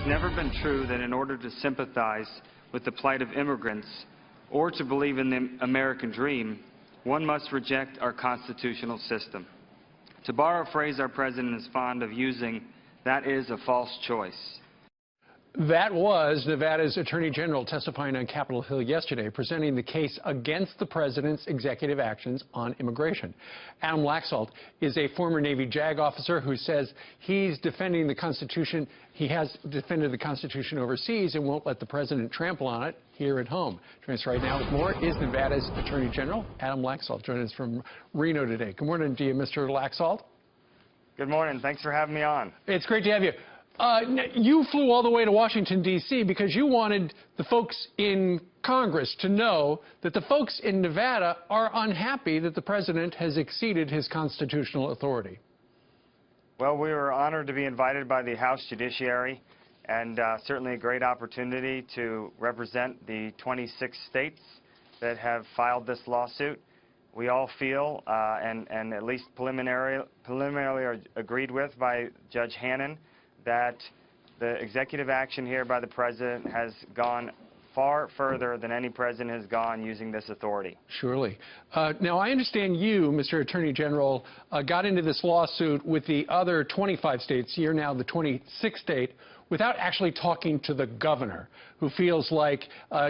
has never been true that in order to sympathize with the plight of immigrants or to believe in the American dream, one must reject our constitutional system. To borrow a phrase our president is fond of using, that is a false choice. That was Nevada's Attorney General testifying on Capitol Hill yesterday, presenting the case against the president's executive actions on immigration. Adam Laxalt is a former Navy JAG officer who says he's defending the Constitution. He has defended the Constitution overseas and won't let the president trample on it here at home. Joining us right now with more is Nevada's Attorney General, Adam Laxalt, joining us from Reno today. Good morning to you, Mr. Laxalt. Good morning. Thanks for having me on. It's great to have you. You flew all the way to Washington, D.C. because you wanted the folks in Congress to know that the folks in Nevada are unhappy that the president has exceeded his constitutional authority. Well, we were honored to be invited by the House Judiciary, and certainly a great opportunity to represent the 26 states that have filed this lawsuit. We all feel, and at least preliminarily are agreed with by Judge Hannon, that the executive action here by the president has gone far further than any president has gone using this authority. Surely. Now, I understand you, Mr. Attorney General, got into this lawsuit with the other 25 states. You're now the 26th state, without actually talking to the governor, who feels like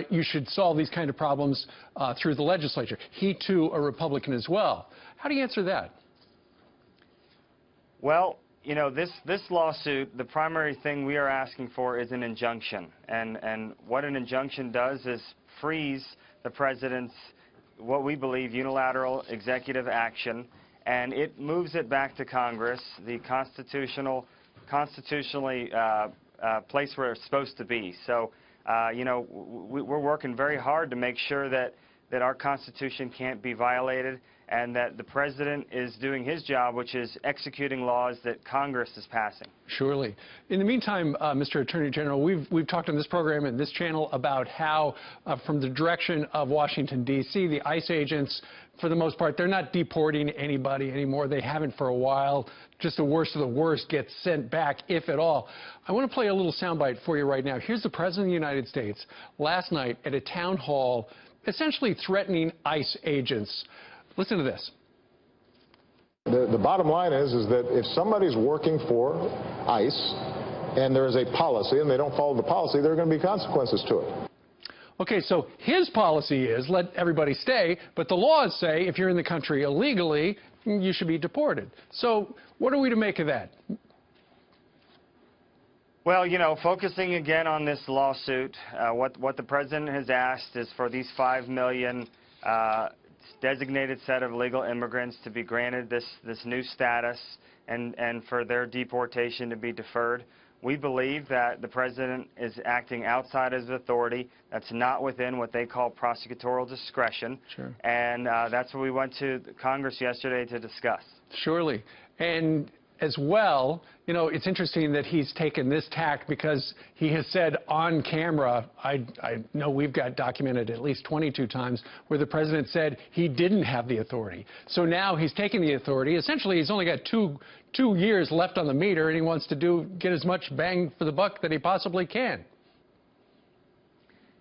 you should solve these kind of problems through the legislature. He, too, a Republican as well. How do you answer that? Well, you know, this lawsuit, the primary thing we are asking for is an injunction. And what an injunction does is freeze the president's, what we believe, unilateral executive action, and it moves it back to Congress, the constitutionally place where it's supposed to be. So, you know, we're working very hard to make sure that our Constitution can't be violated, and that the president is doing his job, which is executing laws that Congress is passing. Surely. In the meantime, Mr. Attorney General, we've talked on this program and this channel about how, from the direction of Washington, D.C., the ICE agents, for the most part, they're not deporting anybody anymore. They haven't for a while. Just the worst of the worst gets sent back, if at all. I want to play a little soundbite for you right now. Here's the President of the United States last night at a town hall, essentially threatening ICE agents. Listen to this. The bottom line is that if somebody's working for ICE and there is a policy and they don't follow the policy, there are going to be consequences to it. Okay, so his policy is let everybody stay, but the laws say if you're in the country illegally, you should be deported. So what are we to make of that? Well, you know, focusing again on this lawsuit, what the president has asked is for these 5 million designated set of legal immigrants to be granted this new status and for their deportation to be deferred. We believe that the president is acting outside his authority. That's not within what they call prosecutorial discretion. Sure. And that's what we went to Congress yesterday to discuss. Surely. And as well, you know, it's interesting that he's taken this tack because he has said on camera, I know we've got documented at least 22 times, where the president said he didn't have the authority. So now he's taking the authority. Essentially, he's only got two years left on the meter, and he wants to get as much bang for the buck that he possibly can.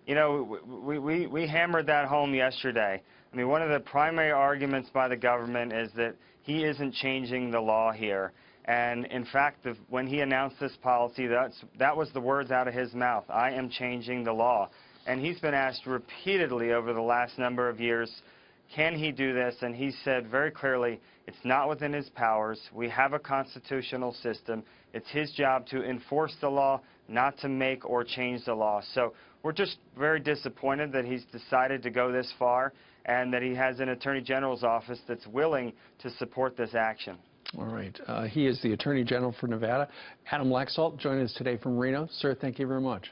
You know, we hammered that home yesterday. I mean, one of the primary arguments by the government is that he isn't changing the law here. And in fact, when he announced this policy, that was the words out of his mouth. I am changing the law. And he's been asked repeatedly over the last number of years, can he do this? And he said very clearly, it's not within his powers. We have a constitutional system. It's his job to enforce the law, not to make or change the law. So we're just very disappointed that he's decided to go this far and that he has an Attorney General's office that's willing to support this action. All right. He is the Attorney General for Nevada. Adam Laxalt joining us today from Reno. Sir, thank you very much.